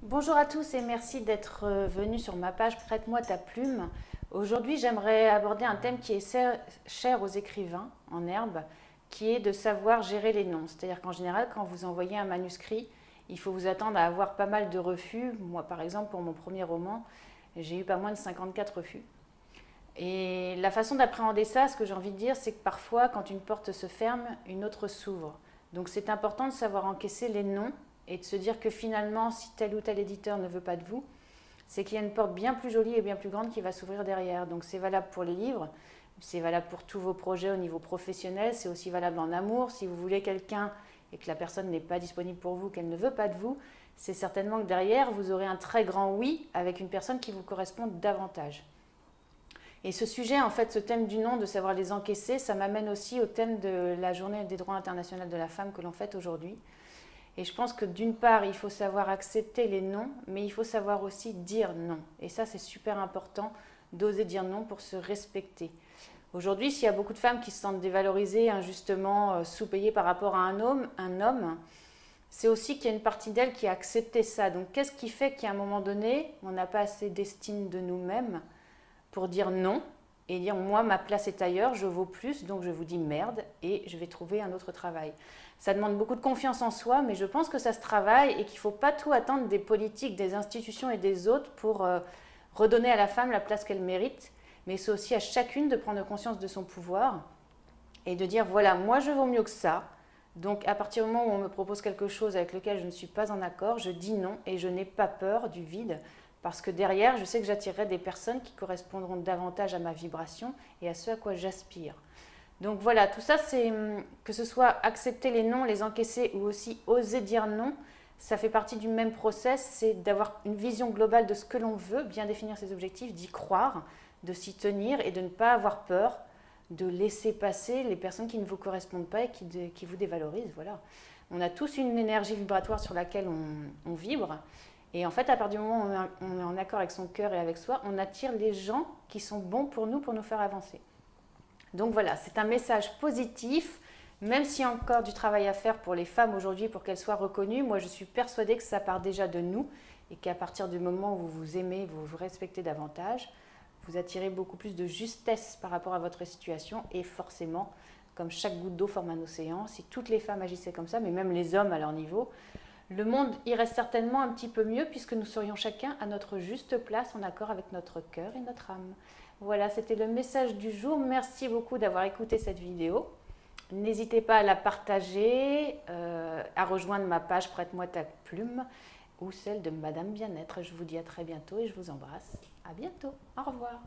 Bonjour à tous et merci d'être venus sur ma page Prête-moi ta plume. Aujourd'hui, j'aimerais aborder un thème qui est cher aux écrivains en herbe, qui est de savoir gérer les noms. C'est-à-dire qu'en général, quand vous envoyez un manuscrit, il faut vous attendre à avoir pas mal de refus. Moi, par exemple, pour mon premier roman, j'ai eu pas moins de 54 refus. Et la façon d'appréhender ça, ce que j'ai envie de dire, c'est que parfois, quand une porte se ferme, une autre s'ouvre. Donc c'est important de savoir encaisser les noms et de se dire que finalement, si tel ou tel éditeur ne veut pas de vous, c'est qu'il y a une porte bien plus jolie et bien plus grande qui va s'ouvrir derrière. Donc c'est valable pour les livres, c'est valable pour tous vos projets au niveau professionnel, c'est aussi valable en amour. Si vous voulez quelqu'un et que la personne n'est pas disponible pour vous, qu'elle ne veut pas de vous, c'est certainement que derrière, vous aurez un très grand oui avec une personne qui vous correspond davantage. Et ce sujet, en fait, ce thème du nom, de savoir les encaisser, ça m'amène aussi au thème de la journée des droits internationaux de la femme que l'on fête aujourd'hui. Et je pense que d'une part, il faut savoir accepter les noms, mais il faut savoir aussi dire non. Et ça, c'est super important d'oser dire non pour se respecter. Aujourd'hui, s'il y a beaucoup de femmes qui se sentent dévalorisées, injustement sous-payées par rapport à un homme, c'est aussi qu'il y a une partie d'elles qui a accepté ça. Donc qu'est-ce qui fait qu'à un moment donné, on n'a pas assez d'estime de nous-mêmes pour dire non et dire moi ma place est ailleurs, je vaux plus, donc je vous dis merde et je vais trouver un autre travail. Ça demande beaucoup de confiance en soi, mais je pense que ça se travaille et qu'il ne faut pas tout attendre des politiques, des institutions et des autres pour redonner à la femme la place qu'elle mérite, mais c'est aussi à chacune de prendre conscience de son pouvoir et de dire voilà, moi je vaux mieux que ça. Donc à partir du moment où on me propose quelque chose avec lequel je ne suis pas en accord, je dis non et je n'ai pas peur du vide parce que derrière, je sais que j'attirerai des personnes qui correspondront davantage à ma vibration et à ce à quoi j'aspire. Donc voilà, tout ça, c'est que ce soit accepter les noms, les encaisser ou aussi oser dire non, ça fait partie du même process, c'est d'avoir une vision globale de ce que l'on veut, bien définir ses objectifs, d'y croire, de s'y tenir et de ne pas avoir peur de laisser passer les personnes qui ne vous correspondent pas et qui vous dévalorisent. Voilà. On a tous une énergie vibratoire sur laquelle on vibre. Et en fait, à partir du moment où on est en accord avec son cœur et avec soi, on attire les gens qui sont bons pour nous faire avancer. Donc voilà, c'est un message positif, même s'il y a encore du travail à faire pour les femmes aujourd'hui pour qu'elles soient reconnues. Moi, je suis persuadée que ça part déjà de nous et qu'à partir du moment où vous vous aimez, vous vous respectez davantage, vous attirez beaucoup plus de justesse par rapport à votre situation et forcément, comme chaque goutte d'eau forme un océan, si toutes les femmes agissaient comme ça, mais même les hommes à leur niveau, le monde irait certainement un petit peu mieux puisque nous serions chacun à notre juste place en accord avec notre cœur et notre âme. Voilà, c'était le message du jour. Merci beaucoup d'avoir écouté cette vidéo. N'hésitez pas à la partager, à rejoindre ma page Prête-moi ta plume ou celle de Madame Bien-être. Je vous dis à très bientôt et je vous embrasse. À bientôt. Au revoir.